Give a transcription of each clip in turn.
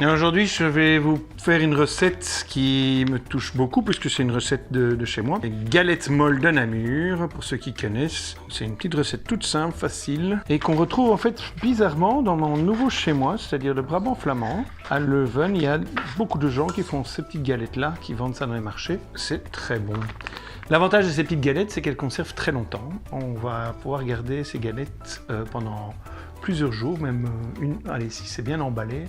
Et aujourd'hui, je vais vous faire une recette qui me touche beaucoup puisque c'est une recette de chez moi. Les galettes molles de Namur, pour ceux qui connaissent. C'est une petite recette toute simple, facile et qu'on retrouve en fait bizarrement dans mon nouveau chez moi, c'est-à-dire le Brabant flamand. À Leuven, il y a beaucoup de gens qui font ces petites galettes-là, qui vendent ça dans les marchés. C'est très bon. L'avantage de ces petites galettes, c'est qu'elles conservent très longtemps. On va pouvoir garder ces galettes pendant plusieurs jours, même allez, si c'est bien emballé,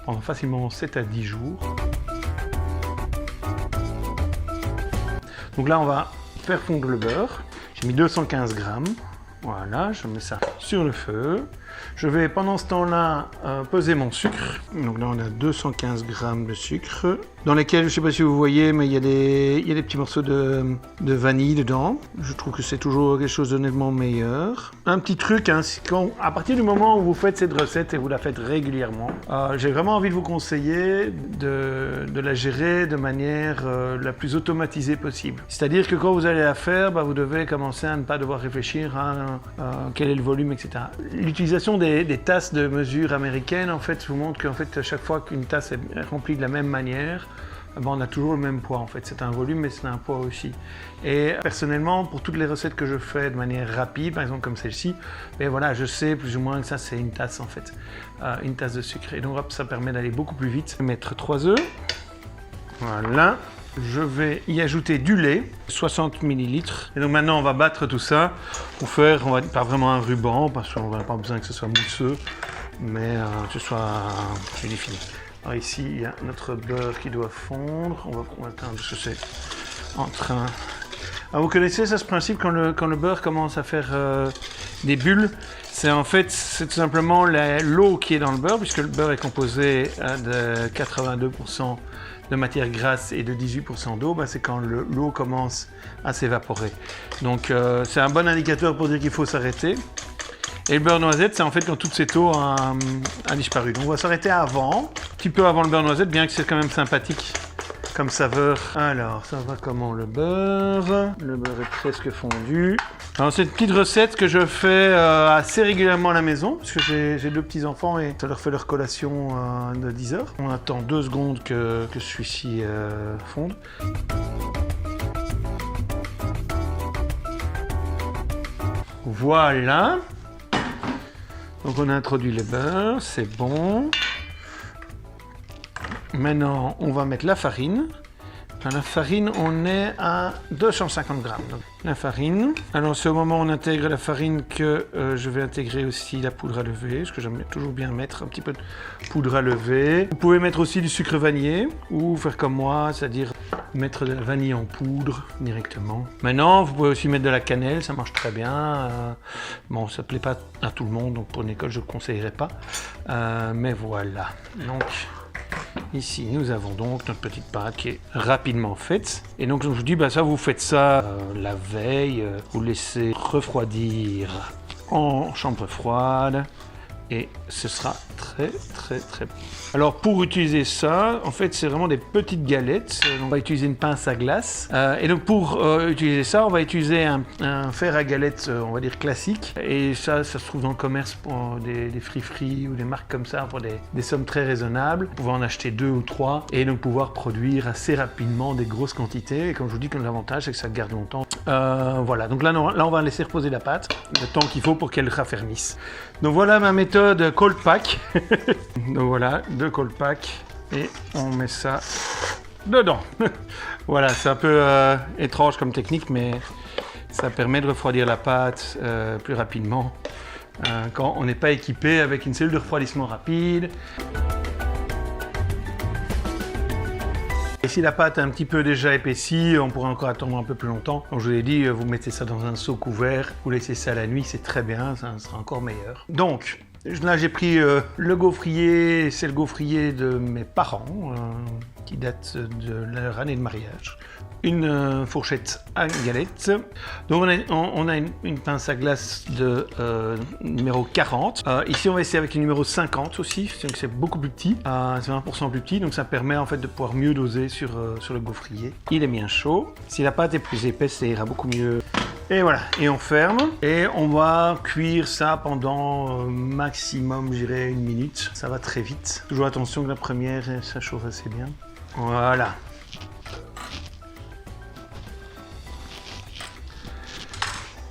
pendant facilement 7 à 10 jours. Donc là, on va faire fondre le beurre. J'ai mis 215 grammes. Voilà, je mets ça sur le feu. Je vais pendant ce temps-là peser mon sucre. Donc là, on a 215 grammes de sucre, dans lesquels, je ne sais pas si vous voyez, mais il y a des petits morceaux de vanille dedans. Je trouve que c'est toujours quelque chose d'honnêtement meilleur. Un petit truc, hein, à partir du moment où vous faites cette recette et vous la faites régulièrement, j'ai vraiment envie de vous conseiller de la gérer de manière la plus automatisée possible. C'est-à-dire que quand vous allez la faire, vous devez commencer à ne pas devoir réfléchir à quel est le volume, etc. L'utilisation des tasses de mesure américaines, en fait, vous montre qu'en fait, à chaque fois qu'une tasse est remplie de la même manière, on a toujours le même poids. En fait, c'est un volume, mais c'est un poids aussi. Et personnellement, pour toutes les recettes que je fais de manière rapide, par exemple comme celle-ci, voilà, je sais plus ou moins que ça, c'est une tasse en fait, une tasse de sucre. Et donc, hop, ça permet d'aller beaucoup plus vite. Je vais mettre 3 œufs. Voilà. Je vais y ajouter du lait, 60 ml. Et donc maintenant, on va battre tout ça pour faire, pas vraiment un ruban, parce qu'on n'a pas besoin que ce soit mousseux, mais que ce soit fini. Alors ici, il y a notre beurre qui doit fondre. On va attendre parce que c'est en train... Alors, vous connaissez ça, ce principe, quand le beurre commence à faire des bulles, c'est en fait, c'est tout simplement l'eau qui est dans le beurre, puisque le beurre est composé de 82% de matière grasse et de 18% d'eau, c'est quand l'eau commence à s'évaporer. Donc c'est un bon indicateur pour dire qu'il faut s'arrêter. Et le beurre noisette, c'est en fait quand toute cette eau a disparu. Donc on va s'arrêter avant, un petit peu avant le beurre noisette, bien que c'est quand même sympathique comme saveur. Alors, ça va comment le beurre? Le beurre est presque fondu. Alors, c'est une petite recette que je fais assez régulièrement à la maison, parce que j'ai 2 petits-enfants et ça leur fait leur collation de 10 heures. On attend 2 secondes que celui-ci fonde. Voilà. Donc, on a introduit le beurre, c'est bon. Maintenant, on va mettre la farine. La farine, on est à 250 grammes. Donc, la farine. Alors, c'est au moment où on intègre la farine que je vais intégrer aussi la poudre à lever, parce que j'aime toujours bien mettre un petit peu de poudre à lever. Vous pouvez mettre aussi du sucre vanillé, ou faire comme moi, c'est-à-dire mettre de la vanille en poudre directement. Maintenant, vous pouvez aussi mettre de la cannelle, ça marche très bien. Bon, ça ne plaît pas à tout le monde, donc pour une école, je ne le conseillerais pas. Mais voilà. Donc, ici, nous avons donc notre petite pâte qui est rapidement faite. Et donc, je vous dis, ça, vous faites ça la veille, vous laissez refroidir en chambre froide et ce sera très bon. Alors, pour utiliser ça, en fait, c'est vraiment des petites galettes. On va utiliser une pince à glace. Et donc, pour utiliser ça, on va utiliser un fer à galettes, on va dire classique. Et ça se trouve dans le commerce pour des friperies ou des marques comme ça, pour des sommes très raisonnables. Vous pouvez en acheter 2 ou 3 et donc pouvoir produire assez rapidement des grosses quantités. Et comme je vous dis, l'avantage, c'est que ça garde longtemps. Voilà, donc là, on va laisser reposer la pâte le temps qu'il faut pour qu'elle raffermisse. Donc voilà ma méthode cold pack. Donc voilà, 2 cold pack et on met ça dedans. Voilà, c'est un peu étrange comme technique, mais ça permet de refroidir la pâte plus rapidement quand on n'est pas équipé avec une cellule de refroidissement rapide. Et si la pâte est un petit peu déjà épaissie, on pourrait encore attendre un peu plus longtemps. Comme je vous l'ai dit, vous mettez ça dans un seau couvert, vous laissez ça la nuit, c'est très bien, ça sera encore meilleur. Donc, là j'ai pris le gaufrier, c'est le gaufrier de mes parents, qui date de leur année de mariage. Une fourchette à galettes. Donc on a une pince à glace de numéro 40. Ici on va essayer avec le numéro 50 aussi, c'est beaucoup plus petit, c'est 20% plus petit, donc ça permet en fait de pouvoir mieux doser sur le gaufrier. Il est bien chaud. Si la pâte est plus épaisse, ça ira beaucoup mieux Et voilà, et on ferme. Et on va cuire ça pendant maximum, je dirais, 1 minute. Ça va très vite. Toujours attention que la première, ça chauffe assez bien. Voilà.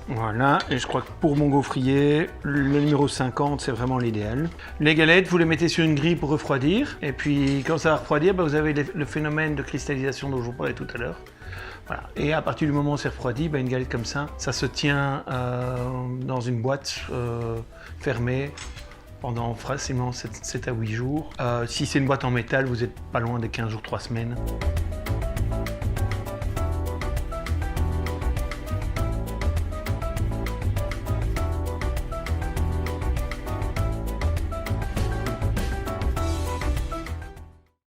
Voilà, et je crois que pour mon gaufrier, le numéro 50, c'est vraiment l'idéal. Les galettes, vous les mettez sur une grille pour refroidir. Et puis, quand ça va refroidir, vous avez le phénomène de cristallisation dont je vous parlais tout à l'heure. Voilà. Et à partir du moment où c'est refroidi, une galette comme ça se tient dans une boîte fermée pendant facilement 7 à 8 jours. Si c'est une boîte en métal, vous n'êtes pas loin des 15 jours, 3 semaines.